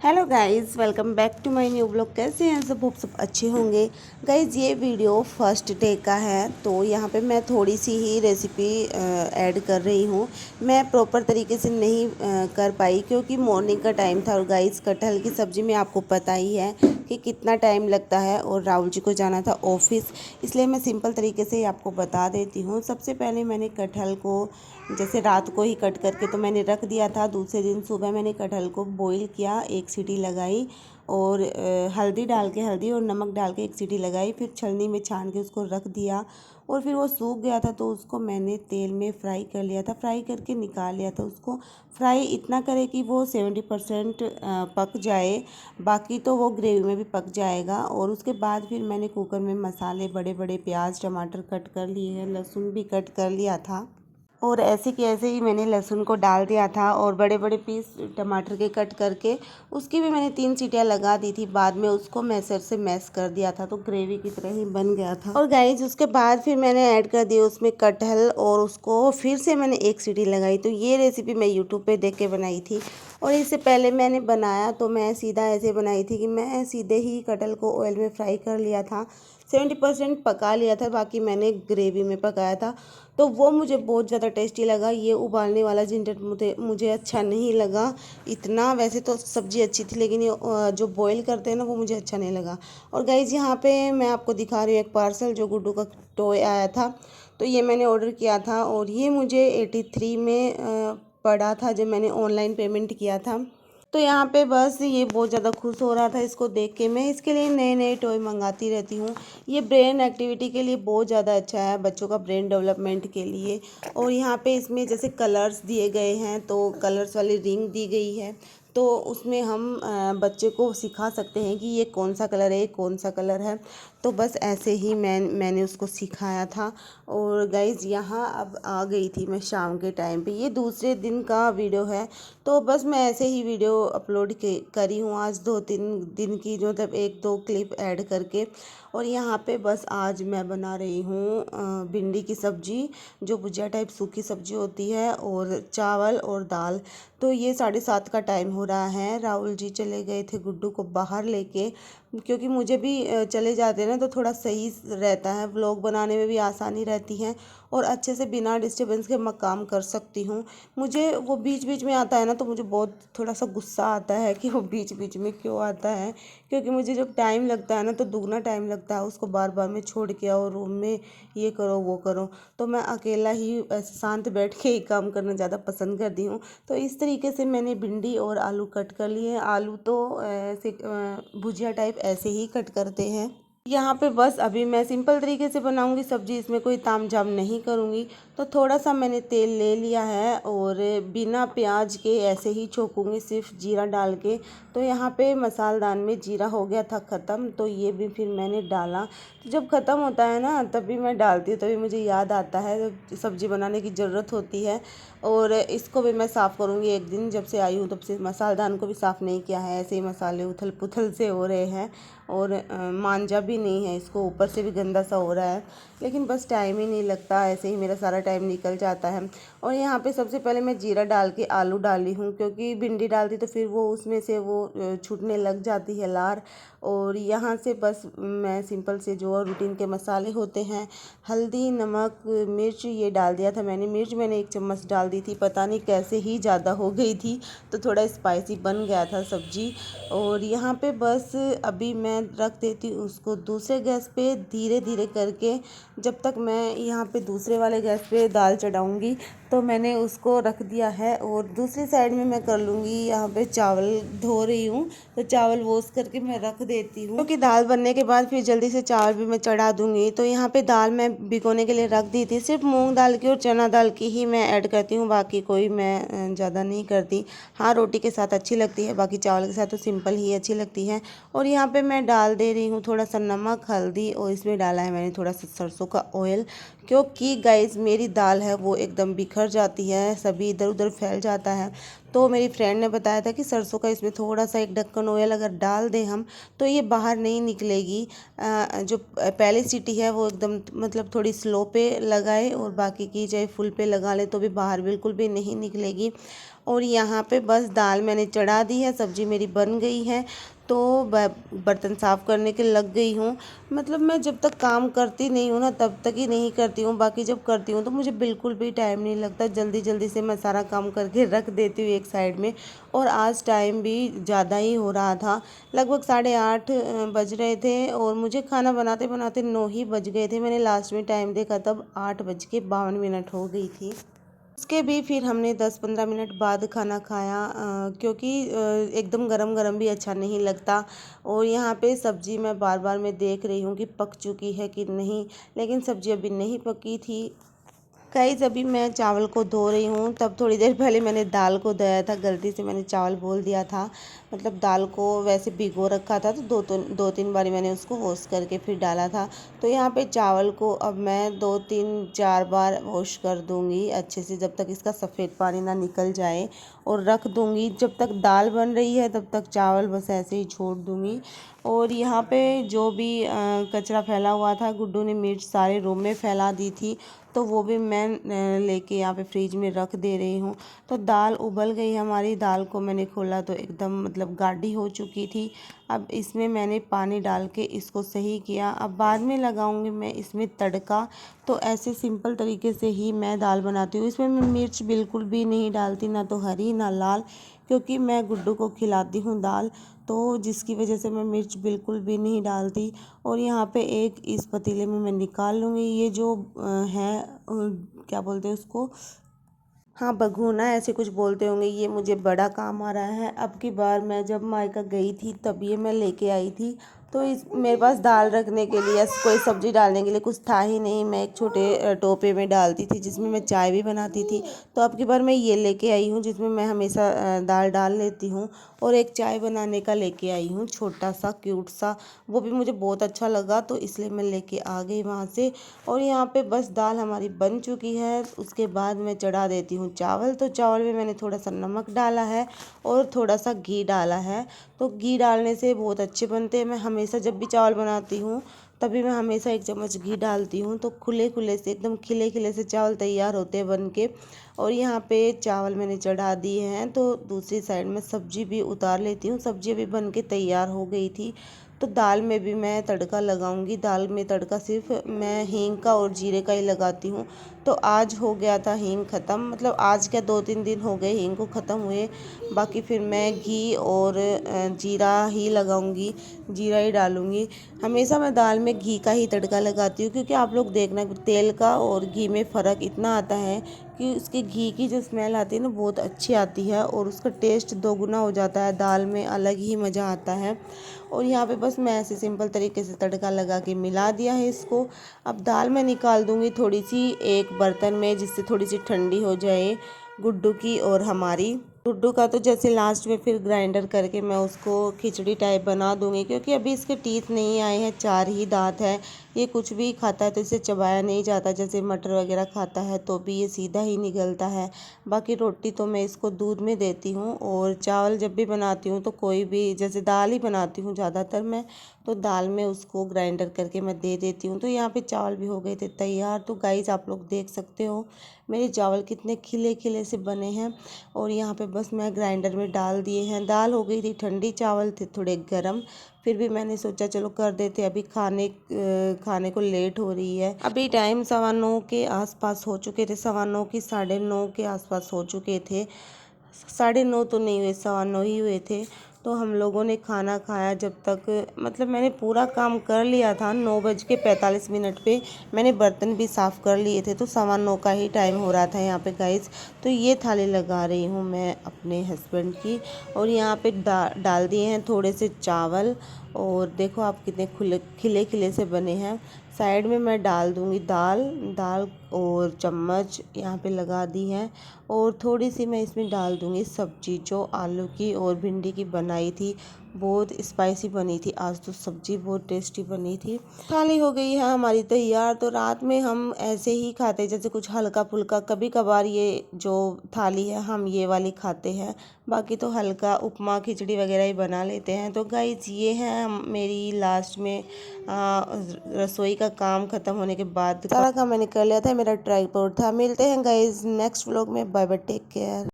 Hello guys, welcome back to my new blog. कैसे हैं सब? होप सब अच्छे होंगे। गाइस, ये वीडियो फर्स्ट डे का है, तो यहाँ पे मैं थोड़ी सी ही रेसिपी ऐड कर रही हूँ। मैं प्रॉपर तरीके से नहीं कर पाई क्योंकि मॉर्निंग का टाइम था। और गाइस, कटहल की सब्ज़ी में आपको पता ही है कि कितना टाइम लगता है, और राहुल जी को जाना था ऑफिस, इसलिए मैं सिंपल तरीके से ही आपको बता देती हूँ। सबसे पहले मैंने कटहल को जैसे रात को ही कट करके तो मैंने रख दिया था। दूसरे दिन सुबह मैंने कटहल को बॉईल किया, एक सीटी लगाई और हल्दी डाल के, हल्दी और नमक डाल के एक सीटी लगाई। फिर छलनी में छान के उसको रख दिया, और फिर वो सूख गया था तो उसको मैंने तेल में फ्राई कर लिया था। फ्राई करके निकाल लिया था। उसको फ्राई इतना करें कि वो 70% पक जाए, बाकी तो वो ग्रेवी में भी पक जाएगा। और उसके बाद फिर मैंने कुकर में मसाले, बड़े बड़े प्याज टमाटर कट कर लिए हैं, लहसुन भी कट कर लिया था, और ऐसे कि ऐसे ही मैंने लहसुन को डाल दिया था। और बड़े बड़े पीस टमाटर के कट करके उसकी भी मैंने 3 सीटियाँ लगा दी थी। बाद में उसको मैसर से मैश कर दिया था, तो ग्रेवी की तरह ही बन गया था। और गाइस, उसके बाद फिर मैंने ऐड कर दिया उसमें कटहल, और उसको फिर से मैंने एक सीटी लगाई। तो ये रेसिपी मैं यूट्यूब पे देख के बनाई थी, और इससे पहले मैंने बनाया तो मैं सीधा ऐसे बनाई थी कि मैं सीधे ही कटहल को ऑयल में फ्राई कर लिया था, 70% पका लिया था, बाकी मैंने ग्रेवी में पकाया था। तो वो मुझे बहुत ज़्यादा टेस्टी लगा। ये उबालने वाला झंझट मुझे अच्छा नहीं लगा इतना। वैसे तो सब्ज़ी अच्छी थी, लेकिन ये जो बॉईल करते हैं ना, वो मुझे अच्छा नहीं लगा। और गाइज़, यहाँ पे मैं आपको दिखा रही हूँ एक पार्सल जो गुड्डू का टॉय आया था। तो ये मैंने ऑर्डर किया था, और ये मुझे 83 में पड़ा था जब मैंने ऑनलाइन पेमेंट किया था। तो यहाँ पे बस ये बहुत ज़्यादा खुश हो रहा था इसको देख के। मैं इसके लिए नए नए टॉय मंगाती रहती हूँ। ये ब्रेन एक्टिविटी के लिए बहुत ज़्यादा अच्छा है, बच्चों का ब्रेन डेवलपमेंट के लिए। और यहाँ पे इसमें जैसे कलर्स दिए गए हैं, तो कलर्स वाली रिंग दी गई है, तो उसमें हम बच्चे को सिखा सकते हैं कि ये कौन सा कलर है, ये कौन सा कलर है। तो बस ऐसे ही मैंने उसको सिखाया था। और गाइज़, यहाँ अब आ गई थी मैं शाम के टाइम पे। ये दूसरे दिन का वीडियो है, तो बस मैं ऐसे ही वीडियो अपलोड करी हूँ आज 2-3 दिन की, जो मतलब 1-2 क्लिप ऐड करके। और यहाँ पे बस आज मैं बना रही हूँ भिंडी की सब्ज़ी, जो भुजिया टाइप सूखी सब्ज़ी होती है, और चावल और दाल। तो ये 7:30 का टाइम हो रहा है। राहुल जी चले गए थे गुड्डू को बाहर लेके, क्योंकि मुझे भी चले जाते हैं ना तो थोड़ा सही रहता है, व्लॉग बनाने में भी आसानी रहती है, और अच्छे से बिना डिस्टर्बेंस के मैं काम कर सकती हूँ। मुझे वो बीच बीच में आता है ना, तो मुझे बहुत थोड़ा सा गुस्सा आता है कि वो बीच बीच में क्यों आता है, क्योंकि मुझे जब टाइम लगता है ना तो दुगना टाइम लगता है उसको बार बार में छोड़ के आओ रूम में, ये करो वो करो। तो मैं अकेला ही ऐसे शांत बैठ के ही काम करना ज़्यादा पसंद करती हूँ। तो इस तरीके से मैंने भिंडी और आलू कट कर लिए हैं। आलू तो ऐसे भुजिया टाइप ऐसे ही कट करते हैं। यहाँ पे बस अभी मैं सिंपल तरीके से बनाऊंगी सब्जी, इसमें कोई तामझाम नहीं करूँगी। तो थोड़ा सा मैंने तेल ले लिया है, और बिना प्याज के ऐसे ही छोकूंगी, सिर्फ जीरा डाल के। तो यहाँ पे मसालदान में जीरा हो गया था ख़त्म, तो ये भी फिर मैंने डाला। तो जब ख़त्म होता है ना तभी मैं डालती हूँ, तभी मुझे याद आता है जब सब्ज़ी बनाने की ज़रूरत होती है। और इसको भी मैं साफ़ करूँगी एक दिन, जब से आई हूँ तब से मसालदान को भी साफ़ नहीं किया है। ऐसे ही मसाले उथल पुथल से हो रहे हैं, और मांजा भी नहीं है इसको, ऊपर से भी गंदा सा हो रहा है। लेकिन बस टाइम ही नहीं लगता, ऐसे ही मेरा सारा टाइम निकल जाता है। और यहाँ पे सबसे पहले मैं जीरा डाल के आलू डाली हूँ, क्योंकि भिंडी डालती तो फिर वो उसमें से वो छूटने लग जाती है लार। और यहाँ से बस मैं सिंपल से जो रूटीन के मसाले होते हैं, हल्दी नमक मिर्च, ये डाल दिया था मैंने। मिर्च मैंने 1 चम्मच डाल दी थी, पता नहीं कैसे ही ज़्यादा हो गई थी, तो थोड़ा स्पाइसी बन गया था सब्ज़ी। और यहाँ पे बस अभी मैं रख देती हूँ उसको दूसरे गैस पे, धीरे धीरे करके, जब तक मैं यहाँ पे दूसरे वाले गैस पे दाल चढ़ाऊँगी। तो मैंने उसको रख दिया है, और दूसरी साइड में मैं कर लूँगी, यहाँ पे चावल धो रही हूँ, तो चावल वॉश करके मैं रख देती हूँ, क्योंकि दाल बनने के बाद फिर जल्दी से चावल भी मैं चढ़ा दूँगी। तो यहाँ पे दाल मैं भिगोने के लिए रख दी थी। सिर्फ मूंग दाल की और चना दाल की ही मैं ऐड करती हूँ, बाकी कोई मैं ज़्यादा नहीं करती। हाँ, रोटी के साथ अच्छी लगती है, बाकी चावल के साथ तो सिंपल ही अच्छी लगती है। और यहाँ पे मैं डाल दे रही हूँ थोड़ा सा नमक हल्दी, और इसमें डाला है मैंने थोड़ा सा सरसों का ऑयल, क्योंकि गाइस मेरी दाल है वो एकदम बिखर जाती है, सभी इधर उधर फैल जाता है। तो मेरी फ्रेंड ने बताया था कि सरसों का इसमें थोड़ा सा एक ढक्कन ऑयल अगर डाल दें हम, तो ये बाहर नहीं निकलेगी। जो पहली सीटी है वो एकदम मतलब थोड़ी स्लो पे लगाए, और बाकी की चाहे फुल पे लगा ले तो भी बाहर बिल्कुल भी नहीं निकलेगी। और यहाँ पे बस दाल मैंने चढ़ा दी है, सब्जी मेरी बन गई है। तो बर्तन साफ़ करने के लग गई हूँ। मतलब मैं जब तक काम करती नहीं हूँ ना तब तक ही नहीं करती हूँ, बाकी जब करती हूँ तो मुझे बिल्कुल भी टाइम नहीं लगता। जल्दी जल्दी से मैं सारा काम करके रख देती हूँ एक साइड में। और आज टाइम भी ज़्यादा ही हो रहा था, लगभग 8:30 बज रहे थे और मुझे खाना बनाते बनाते 9 ही बज गए थे। मैंने लास्ट में टाइम देखा तब 8:52 हो गई थी। उसके भी फिर हमने 10-15 मिनट बाद खाना खाया, क्योंकि एकदम गरम गरम भी अच्छा नहीं लगता। और यहाँ पे सब्ज़ी मैं बार बार मैं देख रही हूँ कि पक चुकी है कि नहीं, लेकिन सब्ज़ी अभी नहीं पकी थी। गाइस अभी मैं चावल को धो रही हूँ, तब थोड़ी देर पहले मैंने दाल को धोया था, गलती से मैंने चावल बोल दिया था। मतलब दाल को वैसे भिगो रखा था तो दो तीन बारी मैंने उसको वॉश करके फिर डाला था। तो यहाँ पे चावल को अब मैं 2-3-4 बार वॉश कर दूँगी अच्छे से, जब तक इसका सफ़ेद पानी ना निकल जाए, और रख दूँगी। जब तक दाल बन रही है तब तक चावल बस ऐसे ही छोड़ दूँगी। और यहाँ पे जो भी कचरा फैला हुआ था, गुड्डू ने मिर्च सारे रूम में फैला दी थी, तो वो भी मैं लेके यहाँ पे फ्रिज में रख दे रही हूँ। तो दाल उबल गई हमारी, दाल को मैंने खोला तो एकदम मतलब गाढ़ी हो चुकी थी। अब इसमें मैंने पानी डाल के इसको सही किया। अब बाद में लगाऊंगी मैं इसमें तड़का। तो ऐसे सिंपल तरीके से ही मैं दाल बनाती हूँ। इसमें मैं मिर्च बिल्कुल भी नहीं डालती, ना तो हरी ना लाल, क्योंकि मैं गुड्डू को खिलाती हूँ दाल, तो जिसकी वजह से मैं मिर्च बिल्कुल भी नहीं डालती। और यहाँ पे एक इस पतीले में मैं निकाल लूँगी ये जो है क्या बोलते हैं उसको, हाँ बगुना ऐसे कुछ बोलते होंगे। ये मुझे बड़ा काम आ रहा है। अब की बार मैं जब मायका गई थी तब ये मैं लेके आई थी। तो इस मेरे पास दाल रखने के लिए या कोई सब्ज़ी डालने के लिए कुछ था ही नहीं। मैं एक छोटे टोपे में डालती थी जिसमें मैं चाय भी बनाती थी। तो अब की बार मैं ये लेके आई हूँ जिसमें मैं हमेशा दाल डाल लेती हूँ। और एक चाय बनाने का लेके आई हूँ छोटा सा क्यूट सा, वो भी मुझे बहुत अच्छा लगा तो इसलिए मैं लेके आ गई वहाँ से। और यहाँ पे बस दाल हमारी बन चुकी है। उसके बाद मैं चढ़ा देती हूँ चावल। तो चावल में मैंने थोड़ा सा नमक डाला है और थोड़ा सा घी डाला है। तो घी डालने से बहुत अच्छे बनते हैं। मैं हमेशा जब भी चावल बनाती हूँ तभी मैं हमेशा 1 चम्मच घी डालती हूँ, तो खुले खुले से एकदम खिले खिले से चावल तैयार होते हैं बन के। और यहाँ पे चावल मैंने चढ़ा दिए हैं, तो दूसरी साइड में सब्जी भी उतार लेती हूँ। सब्जी भी बन के तैयार हो गई थी। तो दाल में भी मैं तड़का लगाऊंगी। दाल में तड़का सिर्फ मैं हींग का और जीरे का ही लगाती हूँ। तो आज हो गया था हींग ख़त्म, मतलब आज क्या 2-3 दिन हो गए हींग को ख़त्म हुए। बाकी फिर मैं घी और जीरा ही लगाऊंगी, जीरा ही डालूंगी। हमेशा मैं दाल में घी का ही तड़का लगाती हूँ, क्योंकि आप लोग देखना तेल का और घी में फ़र्क इतना आता है कि उसके घी की जो स्मेल आती है ना बहुत अच्छी आती है, और उसका टेस्ट दोगुना हो जाता है। दाल में अलग ही मज़ा आता है। और यहाँ पे बस मैं ऐसे सिंपल तरीके से तड़का लगा के मिला दिया है इसको। अब दाल मैं निकाल दूँगी थोड़ी सी एक बर्तन में, जिससे थोड़ी सी ठंडी हो जाए गुड्डू की और हमारी। गुड्डू का तो जैसे लास्ट में फिर ग्राइंडर करके मैं उसको खिचड़ी टाइप बना दूँगी, क्योंकि अभी इसके टीथ नहीं आए हैं, 4 ही दांत है। ये कुछ भी खाता है तो इसे चबाया नहीं जाता, जैसे मटर वगैरह खाता है तो भी ये सीधा ही निकलता है। बाकी रोटी तो मैं इसको दूध में देती हूँ। और चावल जब भी बनाती हूँ तो कोई भी, जैसे दाल ही बनाती हूँ ज़्यादातर मैं, तो दाल में उसको ग्राइंडर करके मैं दे देती हूँ। तो यहाँ पे चावल भी हो गए थे तैयार। तो गाइस आप लोग देख सकते हो मेरे चावल कितने खिले खिले से बने हैं। और यहाँ पे बस मैं ग्राइंडर में डाल दिए हैं। दाल हो गई थी ठंडी, चावल थे थोड़े गरम, फिर भी मैंने सोचा चलो कर देते। अभी खाने को लेट हो रही है। अभी टाइम 9:15 के आसपास हो चुके थे, 9:15 की 9:30 के आसपास हो चुके थे। 9:30 तो नहीं हुए, 9:15 ही हुए थे। तो हम लोगों ने खाना खाया जब तक, मतलब मैंने पूरा काम कर लिया था। 9:45 पे मैंने बर्तन भी साफ़ कर लिए थे, तो 9:15 का ही टाइम हो रहा था यहाँ पे गाइस। तो ये थाली लगा रही हूँ मैं अपने हस्बैंड की। और यहाँ पे डाल दिए हैं थोड़े से चावल। और देखो आप कितने खिले खिले से बने हैं। साइड में मैं डाल दूँगी दाल और चम्मच यहाँ पे लगा दी है। और थोड़ी सी मैं इसमें डाल दूँगी सब्जी जो आलू की और भिंडी की बनाई थी। बहुत स्पाइसी बनी थी आज तो, सब्जी बहुत टेस्टी बनी थी। थाली हो गई है हमारी तैयार। तो रात में हम ऐसे ही खाते हैं, जैसे कुछ हल्का फुल्का, कभी कभार ये जो थाली है हम ये वाली खाते हैं। बाकी तो हल्का उपमा खिचड़ी वगैरह ही बना लेते हैं। तो गाइस ये है मेरी लास्ट में रसोई का काम ख़त्म होने के बाद सारा काम मैंने कर लिया था। मेरा ट्राइपॉड था। मिलते हैं गाइस नेक्स्ट व्लॉग में। Bye bye, take care.